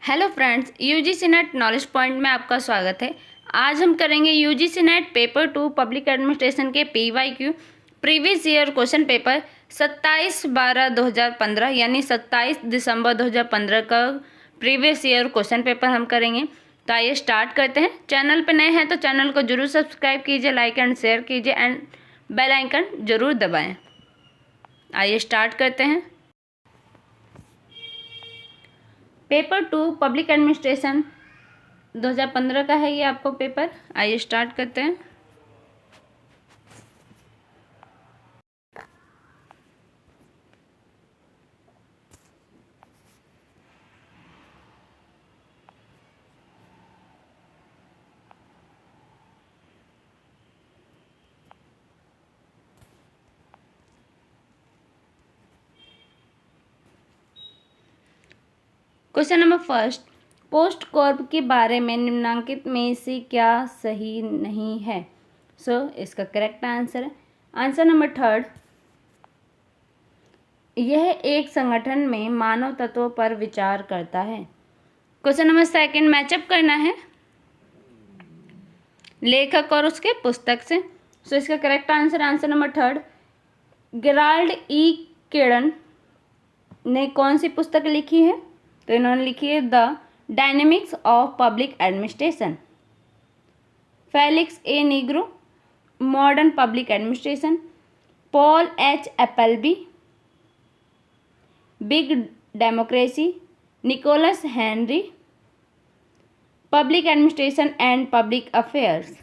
Hello friends, UGC NET knowledge point में आपका स्वागत है। आज हम करेंगे UGC NET paper 2 public administration के PYQ previous year question paper 27/12/2015 यानी 27 दिसंबर 2015 का प्रीवियस ईयर क्वेश्चन पेपर हम करेंगे। तो आइए स्टार्ट करते हैं। चैनल पर नए हैं तो चैनल को जरूर सब्सक्राइब कीजिए, लाइक एंड शेयर कीजिए एंड बेल आइकन जरूर दबाएँ। आइए स्टार्ट करते हैं। पेपर 2 पब्लिक एडमिनिस्ट्रेशन 2015 का है ये आपको पेपर। आइए स्टार्ट करते हैं। Question number first, post Corp के बारे में निम्नलिखित में से क्या सही नहीं है? इसका करेक्ट आंसर है आंसर नंबर थर्ड, यह एक संगठन में मानव तत्वों पर विचार करता है। क्वेश्चन नंबर सेकंड, मैचअप करना है लेखक और उसके पुस्तक से। इसका correct answer number third, Gerald E Caiden ने कौन सी पुस्तक लिखी है? तो इन्होंने लिखी है the dynamics of public administration. Felix A Nigro, modern public administration. Paul H Appleby, big democracy. Nicholas Henry, public administration and public affairs.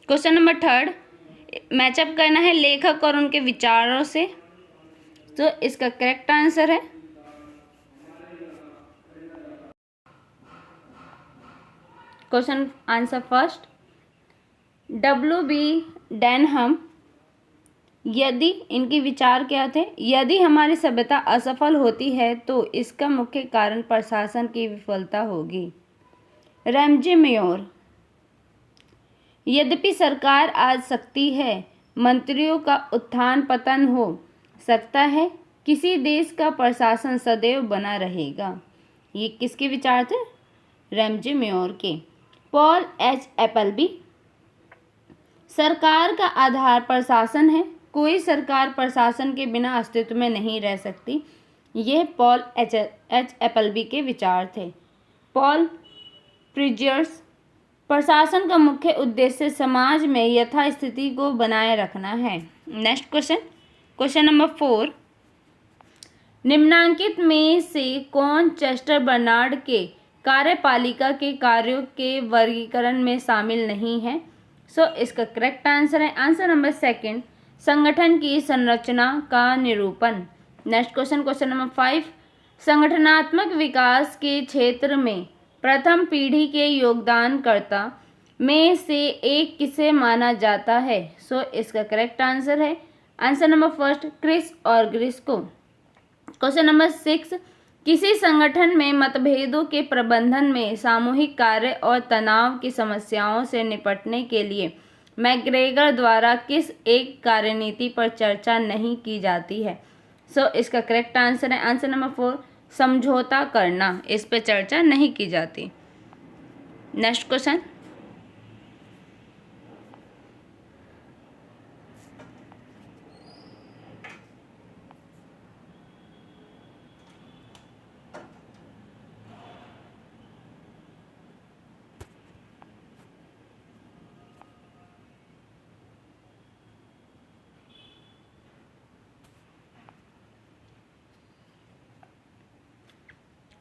Question number third, matchup करना है लेखक और उनके विचारों से। तो इसका करेक्ट आंसर है question answer first, W.B. Denham. यदि इनके विचार क्या थे? यदि हमारी सभ्यता असफल होती है तो इसका मुख्य कारण प्रशासन की विफलता होगी। रैमजे मेयोर, यद्यपि सरकार आज सकती है, मंत्रियों का उत्थान पतन हो सकता है, किसी देश का प्रशासन सदैव बना रहेगा। ये किसके विचार थे? रैमजे मेयोर के। पॉल एच एप्पलबी, सरकार का आधार प्रशासन है, कोई सरकार प्रशासन के बिना अस्तित्व में नहीं रह सकती। यह पॉल एच एप्पलबी के विचार थे। पॉल प्रिजर्स, प्रशासन का मुख्य उद्देश्य समाज में यथास्थिति को बनाए रखना है। नेक्स्ट क्वेश्चन नंबर 4, निम्नलिखित में से कौन चेस्टर बर्नार्ड के कार्यपालिका के कार्यों के वर्गीकरण में शामिल नहीं है? इसका करेक्ट आंसर है आंसर नंबर सेकंड, संगठन की संरचना का निरूपण। नेक्स्ट क्वेश्चन नंबर 5, संगठनात्मक विकास के क्षेत्र में प्रथम पीढ़ी के योगदानकर्ता में से एक किसे माना जाता है? इसका करेक्ट आंसर है आंसर नंबर फर्स्ट, क्रिस और ग्रिस्को। क्वेश्चन नंबर 6, किसी संगठन में मतभेदों के प्रबंधन में सामूहिक कार्य और तनाव की समस्याओं से निपटने के लिए मैग्रेगर द्वारा किस एक कार्यनीति पर चर्चा नहीं की जाती है? इसका करेक्ट आंसर है आंसर नंबर 4, समझौता करना। इस पे चर्चा नहीं की जाती। नेक्स्ट क्वेश्चन,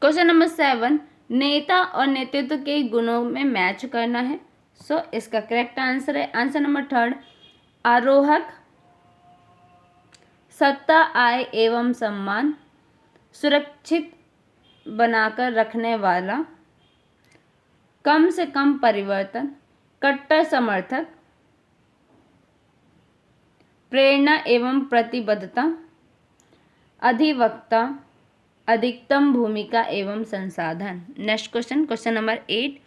क्वेश्चन नंबर 7, नेता और नेतृत्व के गुणों में मैच करना है। इसका करेक्ट आंसर है आंसर नंबर थर्ड, आरोहक, सत्ता, आय एवं सम्मान, सुरक्षित बनाकर रखने वाला, कम से कम परिवर्तन, कट्टर समर्थक, प्रेरणा एवं प्रतिबद्धता, अधिवक्ता, अधिकतम भूमिका एवं संसाधन। नेक्स्ट क्वेश्चन, क्वेश्चन नंबर 8,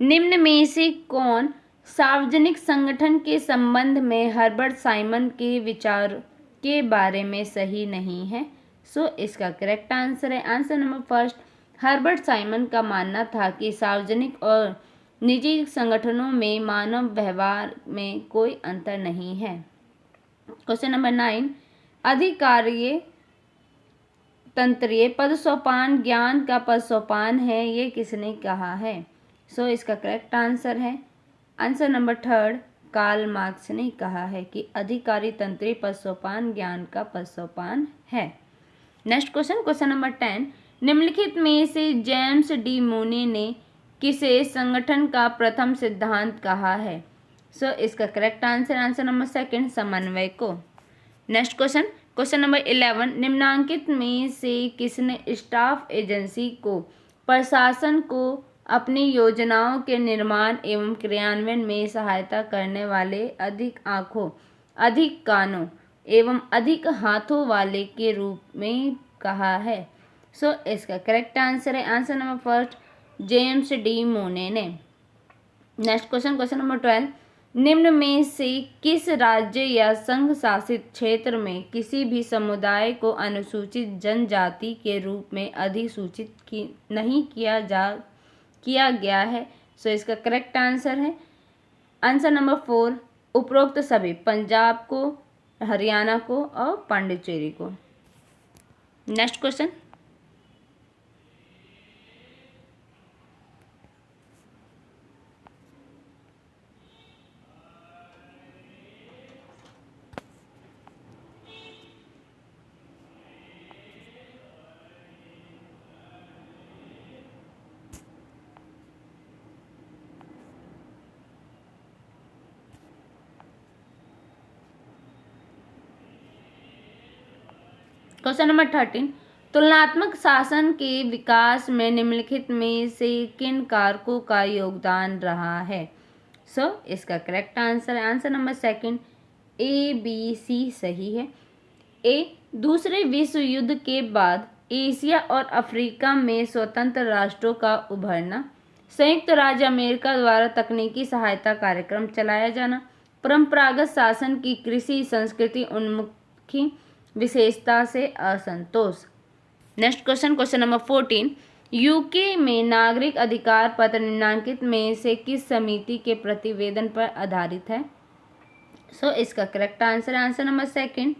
निम्न में से कौन सार्वजनिक संगठन के संबंध में हर्बर्ट साइमन के विचार के बारे में सही नहीं है? इसका करेक्ट आंसर है answer number first, Herbert Simon का मानना था कि सार्वजनिक और निजी संगठनों में मानव व्यवहार में कोई अंतर नहीं है। क्वेश्चन नंबर 9, अधिकारीय तंत्रीय पद सोपान ज्ञान का पद सोपान है, ये किसने कहा है? इसका करेक्ट आंसर है answer number third, Karl Marx ने कहा है कि अधिकारी तंत्रीय पद सोपान ज्ञान का पद सोपान है। नेक्स्ट क्वेश्चन, क्वेश्चन नंबर 10, निम्नलिखित में से जेम्स डी मोने ने किसे संगठन का प्रथम सिद्धांत कहा है? इसका करेक्ट आंसर नंबर सेकंड, समन्वय को। नेक्स्ट क्वेश्चन, क्वेश्चन नंबर 11, निम्नांकित में से किसने स्टाफ एजेंसी को प्रशासन को अपनी योजनाओं के निर्माण एवं क्रियान्वयन में सहायता करने वाले अधिक आंखों, अधिक कानों एवं अधिक हाथों वाले के रूप में कहा है? इसका करेक्ट आंसर है answer number first, James D मोने ने। नेक्स्ट क्वेश्चन, क्वेश्चन नंबर 12, निम्न में से किस राज्य या संघ शासित क्षेत्र में किसी भी समुदाय को अनुसूचित जनजाति के रूप में अधिसूचित नहीं किया गया है? इसका करेक्ट आंसर है आंसर नंबर 4, उपरोक्त सभी, पंजाब को, हरियाणा को और पांडिचेरी को। नेक्स्ट क्वेश्चन, क्वेश्चन नंबर 13, तुलनात्मक शासन के विकास में निम्नलिखित में से किन कारकों का योगदान रहा है? इसका करेक्ट आंसर है answer number second, A B C सही है। ए, दूसरे विश्व युद्ध के बाद एशिया और अफ्रीका में स्वतंत्र राष्ट्रों का उभरना, संयुक्त राज्य अमेरिका द्वारा तकनीकी सहायता कार्यक्रम चलाया जाना, परंपरागत शासन की कृषि संस्कृति उन्मुखी विशेषता से असंतोष। Next question, question number 14, UK में नागरिक अधिकार पत्र निम्नांकित में से किस समिति के प्रतिवेदन पर आधारित है? इसका करेक्ट आंसर है answer number second,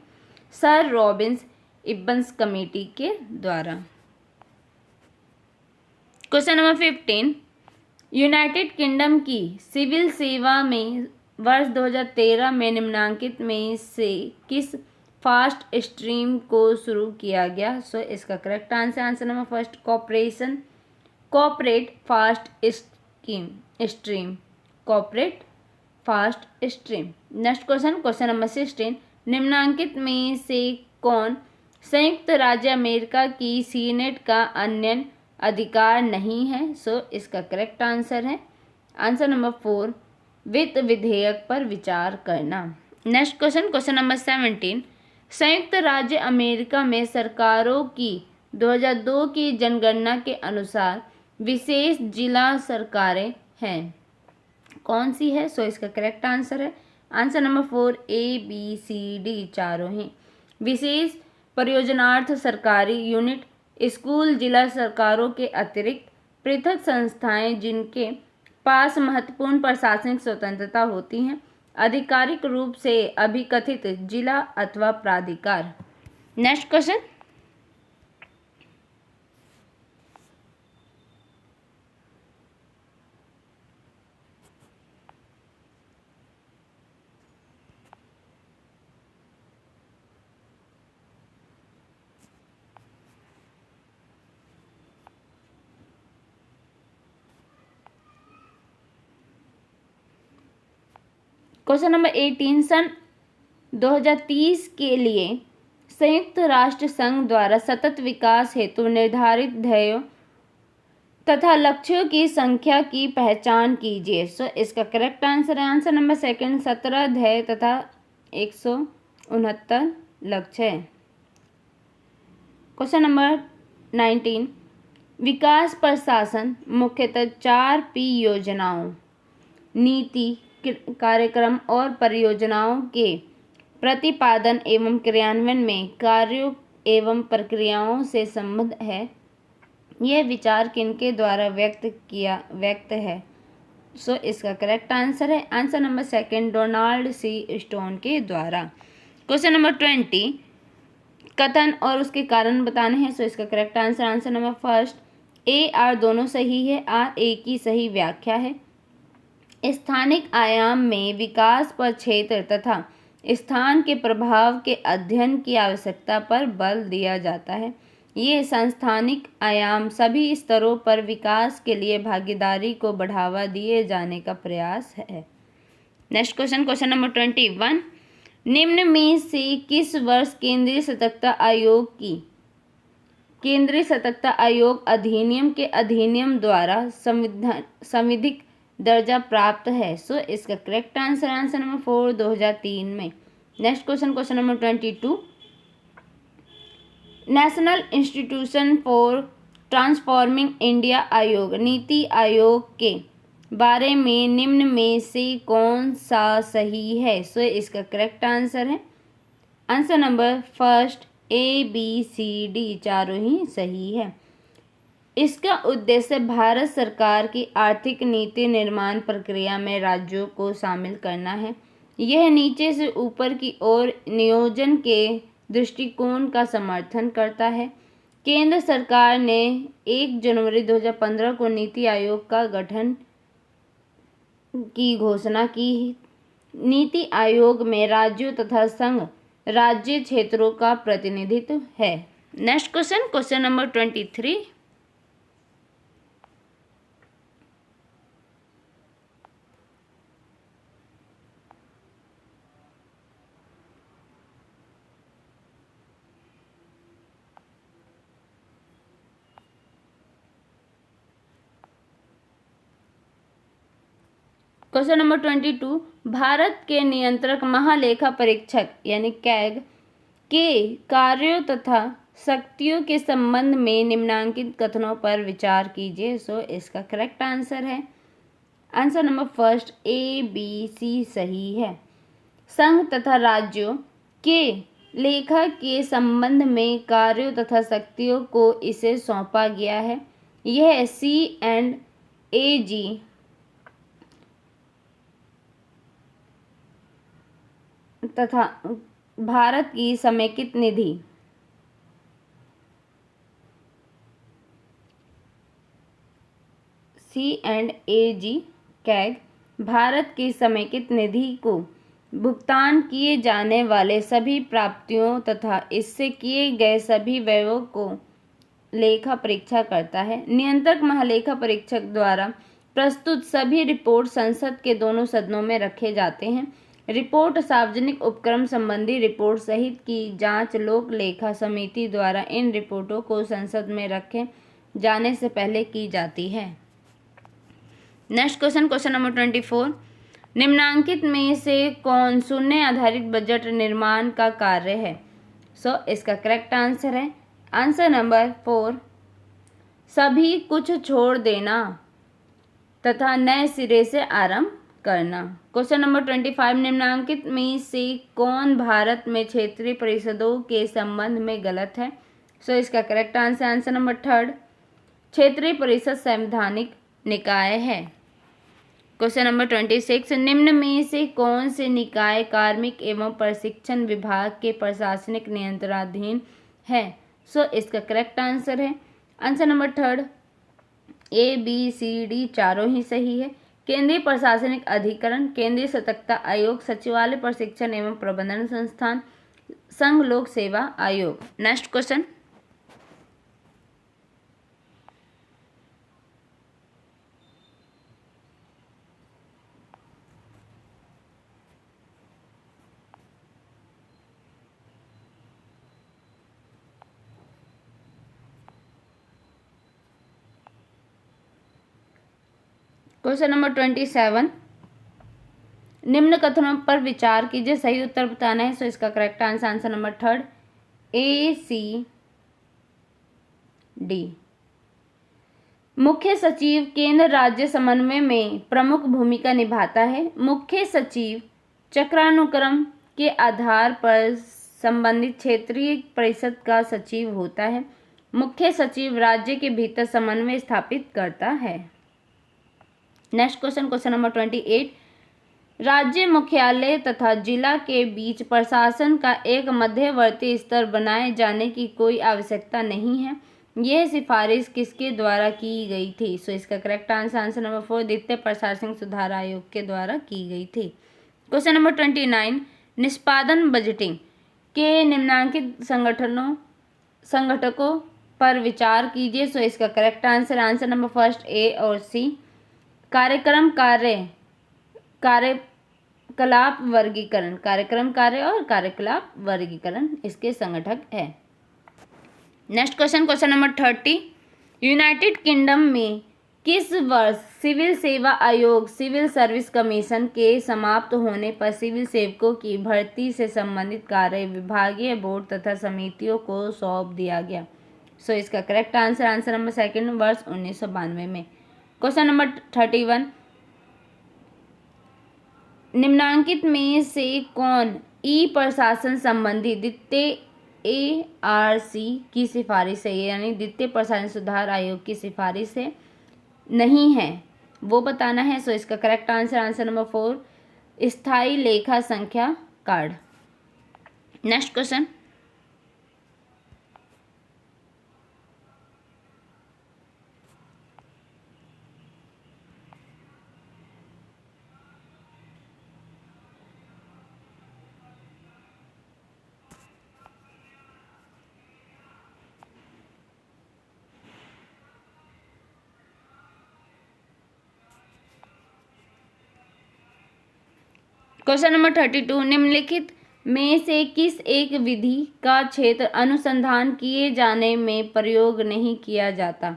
sir Robin Ibbs committee के द्वारा। क्वेश्चन नंबर 15, यूनाइटेड किंगडम की सिविल सेवा में वर्ष 2013 में निम्नांकित में से किस फास्ट स्ट्रीम को शुरू किया गया? इसका correct answer number first, corporate fast stream, corporate fast stream. Next question, question number 16, निम्नांकित में से कौन संयुक्त राज्य अमेरिका की सीनेट का अन्य अधिकार नहीं है? इसका करेक्ट आंसर है आंसर नंबर 4, वित्त विधेयक पर विचार करना। नेक्स्ट क्वेश्चन, क्वेश्चन नंबर 17, संयुक्त राज्य अमेरिका में सरकारों की 2002 की जनगणना के अनुसार विशेष जिला सरकारें हैं, कौन सी है? इसका करेक्ट आंसर है answer number 4, A B C D चारों हैं। विशेष परियोजनार्थ सरकारी यूनिट, स्कूल जिला सरकारों के अतिरिक्त पृथक संस्थाएं जिनके पास महत्वपूर्ण प्रशासनिक स्वतंत्रता होती हैं, आधिकारिक रूप से अभिकथित जिला अथवा प्राधिकार। नेक्स्ट क्वेश्चन, क्वेश्चन नंबर 18, सन 2030 के लिए संयुक्त राष्ट्र संघ द्वारा सतत विकास हेतु निर्धारित ध्येयों तथा लक्ष्यों की संख्या की पहचान कीजिए। इसका करेक्ट आंसर है आंसर नंबर सेकंड, 17 ध्येय तथा 69 लक्ष्य है। क्वेश्चन नंबर 19, विकास प्रशासन मुख्यतः 4P योजनाओं, नीति, कार्यक्रम और परियोजनाओं के प्रतिपादन एवं क्रियान्वयन में कार्यों एवं प्रक्रियाओं से संबद्ध है। यह विचार किनके द्वारा व्यक्त है? सो इसका करेक्ट आंसर है answer number second, Donald C Stone के द्वारा। क्वेश्चन नंबर 20, कथन और उसके कारण बताने हैं। सो इसका correct answer number first, A R दोनों सही है, आर ए की सही व्याख्या है। स्थानिक आयाम में विकास पर क्षेत्र तथा स्थान के प्रभाव के अध्ययन की आवश्यकता पर बल दिया जाता है। ये सांस्थानिक आयाम सभी स्तरों पर विकास के लिए भागीदारी को बढ़ावा दिए जाने का प्रयास है। नेक्स्ट क्वेश्चन, क्वेश्चन नंबर 21, निम्न में से किस वर्ष केंद्रीय सतर्कता आयोग अधिनियम के अधिनियम द्वारा संविधिक दर्जा प्राप्त है? सो इसका करेक्ट आंसर नंबर 4, 2003 में। Next question, question number 22, national institution for transforming India आयोग, नीति आयोग के बारे में निम्न में से कौन सा सही है? सो इसका करेक्ट आंसर है answer number first, A B C D चारों ही सही है। इसका उद्देश्य भारत सरकार की आर्थिक नीति निर्माण प्रक्रिया में राज्यों को शामिल करना है। यह नीचे से ऊपर की ओर नियोजन के दृष्टिकोण का समर्थन करता है। केंद्र सरकार ने 1 जनवरी 2015 को नीति आयोग का गठन की घोषणा की। नीति आयोग में राज्यों तथा संघ राज्य क्षेत्रों का प्रतिनिधित्व है। Next question, question number 23, question number 22, Bharat के नियंत्रक महालेखा परीक्षक यानी कैग के कार्यों तथा शक्तियों के संबंध में निम्नांकित कथनों पर विचार कीजिए। सो इसका करेक्ट आंसर है answer number first, A B C सही है। संघ तथा राज्यों के लेखा के संबंध में कार्यों तथा शक्तियों को इसे सौंपा गया है। यह C&AG तथा भारत की समेकित निधि C&AG कैग भारत की समेकित निधि को भुगतान किए जाने वाले सभी प्राप्तियों तथा इससे किए गए सभी व्ययों को लेखा परीक्षा करता है। नियंत्रक महालेखा परीक्षक द्वारा प्रस्तुत सभी रिपोर्ट संसद के दोनों सदनों में रखे जाते हैं। रिपोर्ट सार्वजनिक उपक्रम संबंधी रिपोर्ट सहित की जांच लोक लेखा समिति द्वारा इन रिपोर्टों को संसद में रखे जाने से पहले की जाती है। नेक्स्ट क्वेश्चन, क्वेश्चन नंबर 24, निम्नांकित में से कौन शून्य आधारित बजट निर्माण का कार्य है? सो इसका करेक्ट आंसर है आंसर नंबर 4, सभी कुछ छोड़ देना तथा नए सिरे से आरंभ करना। क्वेश्चन नंबर 25, निम्नांकित में से कौन भारत में क्षेत्रीय परिषदों के संबंध में गलत है? सो इसका करेक्ट आंसर नंबर 3, क्षेत्रीय परिषद संवैधानिक निकाय है। क्वेश्चन नंबर 26, निम्न में से कौन से निकाय कार्मिक एवं प्रशिक्षण विभाग के प्रशासनिक नियंत्रणाधीन है? सो इसका करेक्ट आंसर है answer number 3, A B C D चारों ही सही है। केंद्रीय प्रशासनिक अधिकरण, केंद्रीय सतर्कता आयोग, सचिवालय प्रशिक्षण एवं प्रबंधन संस्थान, संघ लोक सेवा आयोग। नेक्स्ट क्वेश्चन, क्वेश्चन नंबर 27, निम्न कथनों पर विचार कीजिए, सही उत्तर बताना है। सो इसका correct answer number 3 A C D। मुख्य सचिव केंद्र राज्य समन्वय में प्रमुख भूमिका निभाता है। मुख्य सचिव चक्रानुक्रम के आधार पर संबंधित क्षेत्रीय परिषद का सचिव होता है। मुख्य सचिव राज्य के भीतर समन्वय स्थापित करता है। Next question number 28। राज्य मुख्यालय तथा जिला के बीच प्रशासन का एक मध्यवर्ती स्तर बनाए जाने की कोई आवश्यकता नहीं है। यह सिफारिश किसके द्वारा की गई थी? सो इसका करेक्ट आंसर नंबर 4 द्वितीय प्रशासनिक सुधार आयोग के द्वारा की गई थी। Question number 29। निष्पादन बजटिंग के निम्नलिखित संगठकों पर विचार कीजिए। सो इसका करेक्ट आंसर नंबर 1 A और C। कार्यक्रम कार्यकलाप वर्गीकरण, कार्यक्रम कार्य और कार्यकलाप वर्गीकरण इसके संगठक है। Next question number 30। United kingdom में किस वर्ष सिविल सेवा आयोग सिविल सर्विस कमीशन के समाप्त होने पर सिविल सेवकों की भर्ती से संबंधित कार्य विभागीय बोर्ड तथा समितियों को सौंप दिया गया? सो इसका करेक्ट आंसर नंबर 2 वर्ष 1992 में। Question number 31। निम्नांकित में से कौन ई प्रशासन संबंधी द्वितीय ARC की सिफारिश है, यानी द्वितीय प्रशासन सुधार आयोग की सिफारिश है नहीं है, वो बताना है। सो इसका करेक्ट आंसर नंबर 4 स्थायी लेखा संख्या कार्ड। Next question number 32। निम्नलिखित में से किस एक विधि का क्षेत्र अनुसंधान किए जाने में प्रयोग नहीं किया जाता?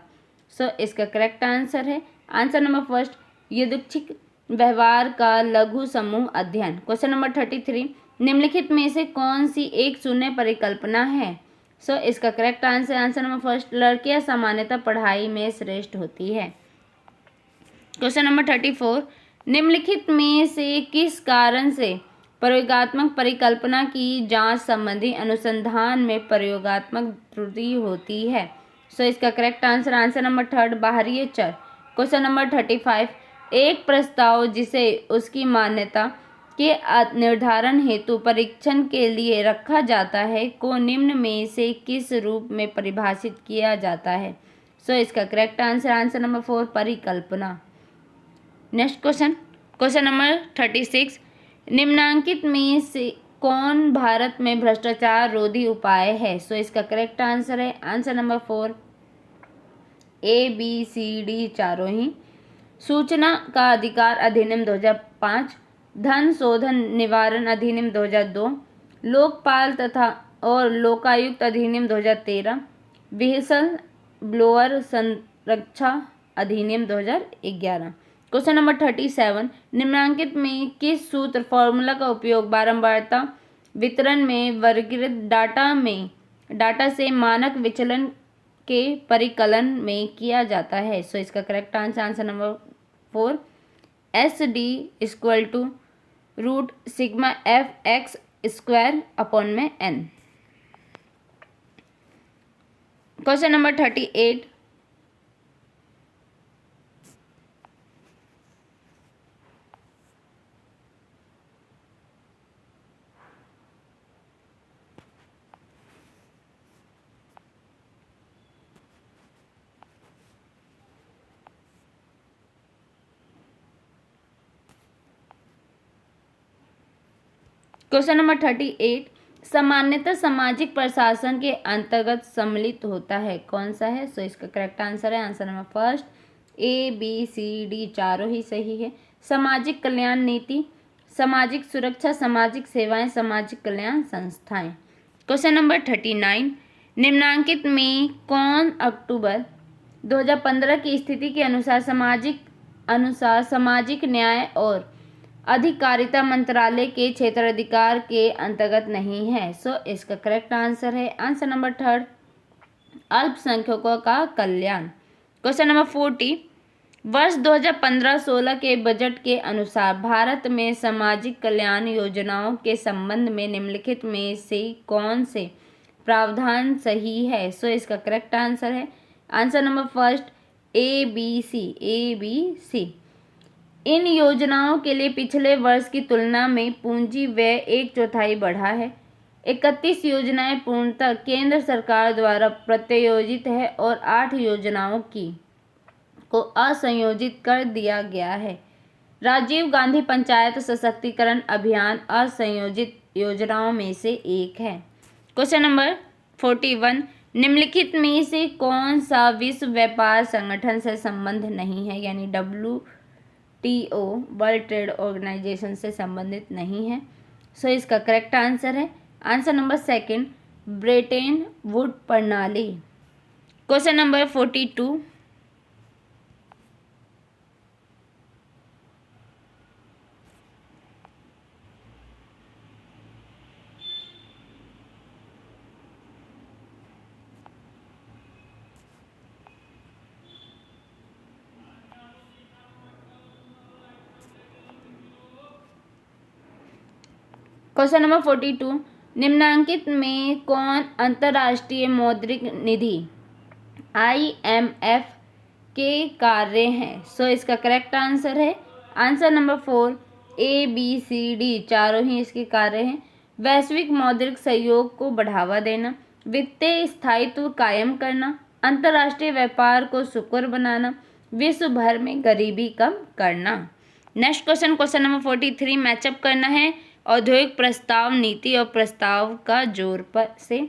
सो इसका करेक्ट आंसर है आंसर नंबर 1 यादृच्छिक व्यवहार का लघु समूह अध्ययन। Question number 33। निम्नलिखित में से कौन सी एक शून्य परिकल्पना है? सो इसका करेक्ट आंसर नंबर 1 लड़कियां सामान्यतः पढ़ाई में श्रेष्ठ होती है। Question number 34। निम्नलिखित में से किस कारण से प्रयोगात्मक परिकल्पना की जांच संबंधी अनुसंधान में प्रयोगात्मक त्रुटि होती है? सो इसका करेक्ट आंसर नंबर 3 बाहरी चर। Question number 35। एक प्रस्ताव जिसे उसकी मान्यता के निर्धारण हेतु परीक्षण के लिए रखा जाता है को निम्न में से किस रूप में परिभाषित किया जाता है? सो इसका करेक्ट आंसर नंबर 4 परिकल्पना। Next question number 36। निम्नांकित में से कौन भारत में भ्रष्टाचार रोधी उपाय है? सो इसका करेक्ट आंसर है answer number 4 A B C D चारों ही। सूचना का अधिकार अधिनियम 2005, धन शोधन निवारण अधिनियम 2002, लोकपाल तथा और लोकायुक्त अधिनियम 2013, व्हिसल ब्लोअर संरक्षा अधिनियम 2011। Question number 37। निम्नांकित में किस सूत्र फॉर्मूला का उपयोग बारंबारता वितरण में वर्गीकृत डाटा से मानक विचलन के परिकलन में किया जाता है? सो इसका correct answer number 4 SD = √σ fx² n। Question number 38। Question number 38 सामान्यतः सामाजिक प्रशासन के अंतर्गत सम्मिलित होता है, कौन सा है? सो इसका करेक्ट आंसर है answer number 1 A B C D चारों ही सही है। सामाजिक कल्याण नीति, सामाजिक सुरक्षा, सामाजिक सेवाएं, सामाजिक कल्याण संस्थाएं। क्वेश्चन नंबर 39 निम्नांकित में कौन अक्टूबर 2015 की स्थिति के अनुसार सामाजिक न्याय और अधिकारिता मंत्रालय के क्षेत्राधिकार के अंतर्गत नहीं है। सो इसका करेक्ट आंसर है आंसर नंबर थर्ड, अल्पसंख्यकों का कल्याण। क्वेश्चन नंबर 40, वर्ष 2015-16 के बजट के अनुसार भारत में सामाजिक कल्याण योजनाओं के संबंध में निम्नलिखित में से कौन से प्रावधान सही है? सो इसका करेक्ट आंसर है answer number first, A B C. इन योजनाओं के लिए पिछले वर्ष की तुलना में पूंजी व्यय 1/4 बढ़ा है। 31 योजनाएं पूर्णतः केंद्र सरकार द्वारा प्रत्यायोजित है और 8 योजनाओं को असंयोजित कर दिया गया है। राजीव गांधी पंचायत सशक्तिकरण अभियान असंयोजित योजनाओं में से एक है। क्वेश्चन नंबर 41, निम्नलिखित में से कौन सा विश्व व्यापार संगठन से संबंध नहीं है, यानी WTO वर्ल्ड ट्रेड ऑर्गेनाइजेशन से संबंधित नहीं है? सो इसका करेक्ट आंसर है answer number second, Brayton would प्रणाली। क्वेश्चन नंबर 42, क्वेश्चन नंबर 42, निम्नांकित में कौन अंतर्राष्ट्रीय मौद्रिक निधि IMF के कार्य हैं? सो इसका करेक्ट आंसर है आंसर नंबर 4, ABCD चारों ही इसके कार्य हैं। वैश्विक मौद्रिक सहयोग को बढ़ावा देना, वित्तीय स्थायित्व कायम करना, अंतर्राष्ट्रीय व्यापार को सुकर बनाना, विश्व भर में गरीबी कम करना। Next question, question number 43 matchup करना है औद्योगिक प्रस्ताव नीति और प्रस्ताव का जोर पर से।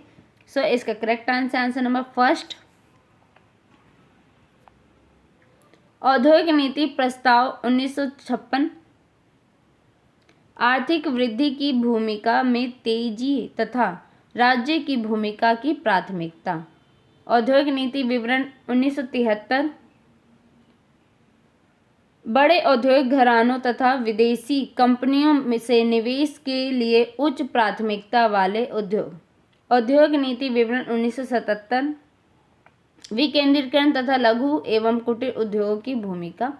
सो इसका करेक्ट आंसर नंबर फर्स्ट, औद्योगिक नीति प्रस्ताव 1956 आर्थिक वृद्धि की भूमिका में तेजी तथा राज्य की भूमिका की प्राथमिकता। औद्योगिक नीति विवरण 1973 बड़े औद्योगिक घरानों तथा विदेशी कंपनियों से निवेश के लिए उच्च प्राथमिकता वाले उद्योग। औद्योगिक नीति विवरण 1977 विकेंद्रीकरण तथा लघु एवं कुटीर उद्योगों की भूमिका।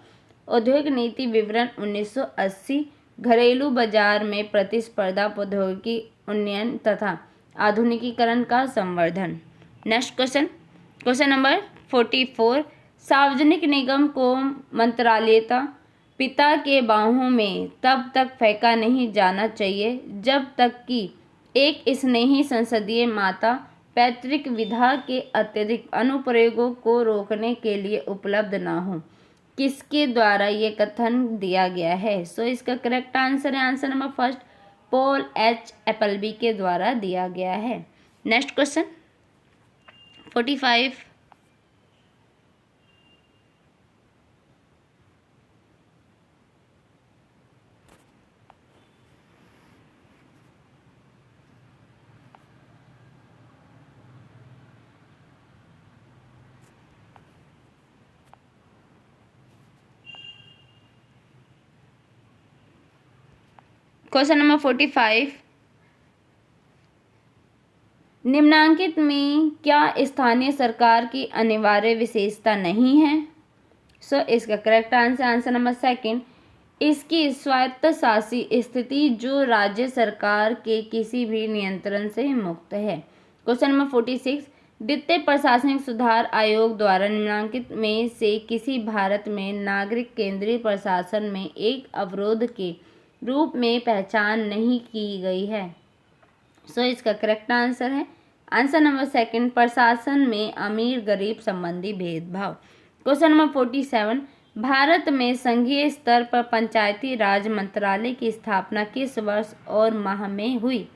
औद्योगिक नीति विवरण 1980 घरेलू बाजार में प्रतिस्पर्धा, प्रौद्योगिकी उन्नयन तथा आधुनिकीकरण का संवर्धन। नेक्स्ट क्वेश्चन, क्वेश्चन नंबर 44 सार्वजनिक निगम को मंत्रालयता पिता के बाहों में तब तक फेंका नहीं जाना चाहिए जब तक कि एक स्नेही संसदीय माता पैतृक विधा के अत्यधिक अनुप्रयोगों को रोकने के लिए उपलब्ध ना हो। किसके द्वारा ये कथन दिया गया है? सो इसका करेक्ट आंसर है answer number first, Paul H. एपलबी के द्वारा दिया गया है। नेक्स्ट क्वेश्चन 45 क्वेश्चन नंबर 45 निम्नांकित में क्या स्थानीय सरकार की अनिवार्य विशेषता नहीं है? सो इसका करेक्ट आंसर नंबर सेकंड, इसकी स्वायत्तशासी स्थिति जो राज्य सरकार के किसी भी नियंत्रण से मुक्त है। क्वेश्चन नंबर 46 द्वितीय प्रशासनिक सुधार आयोग द्वारा निम्नांकित में से किसी भारत में नागरिक केंद्रीय प्रशासन में एक अवरोध के रूप में पहचान नहीं की गई है। सो इसका करेक्ट आंसर है आंसर नंबर सेकंड, प्रशासन में अमीर गरीब संबंधी भेदभाव। क्वेश्चन नंबर 47 भारत में संघीय स्तर पर पंचायती राज मंत्रालय की स्थापना किस वर्ष और माह में हुई?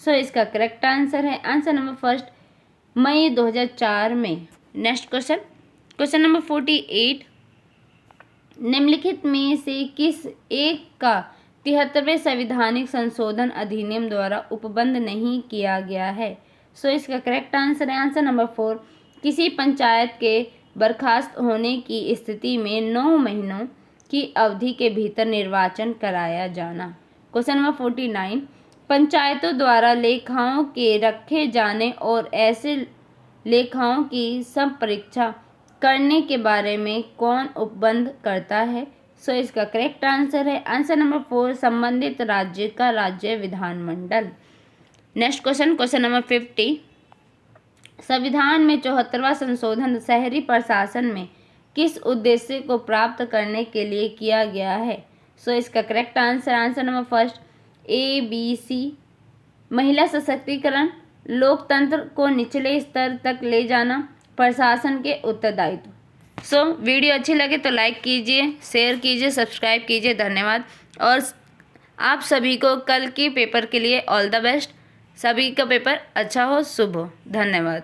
सो इसका करेक्ट आंसर है आंसर नंबर फर्स्ट, मई 2004 में। नेक्स्ट क्वेश्चन, क्वेश्चन नंबर 48 निम्नलिखित में से किस एक का 73वें संविधानिक संशोधन अधिनियम द्वारा उपबंध नहीं किया गया है? सो इसका करेक्ट आंसर है आंसर नंबर 4, किसी पंचायत के बर्खास्त होने की स्थिति में 9 महीनों की अवधि के भीतर निर्वाचन कराया जाना। क्वेश्चन नंबर 49, पंचायतों द्वारा लेखाओं के रखे जाने और ऐसे लेखाओं की संपरीक्षा करने के बारे में कौन उपबंध करता है? सो इसका करेक्ट आंसर है आंसर नंबर 4, संबंधित राज्य का राज्य विधानमंडल। नेक्स्ट क्वेश्चन, क्वेश्चन नंबर 50, संविधान में 74वां संशोधन शहरी प्रशासन में किस उद्देश्य को प्राप्त करने के लिए किया गया है? सो इसका correct answer answer number first ABC, महिला सशक्तिकरण, लोकतंत्र को निचले स्तर तक ले जाना, प्रशासन के उत्तरदायित्व। सो वीडियो अच्छी लगे तो लाइक कीजिए, शेयर कीजिए, सब्सक्राइब कीजिए। धन्यवाद। और आप सभी को कल की पेपर के लिए ऑल द बेस्ट। सभी का पेपर अच्छा हो, शुभ हो। धन्यवाद।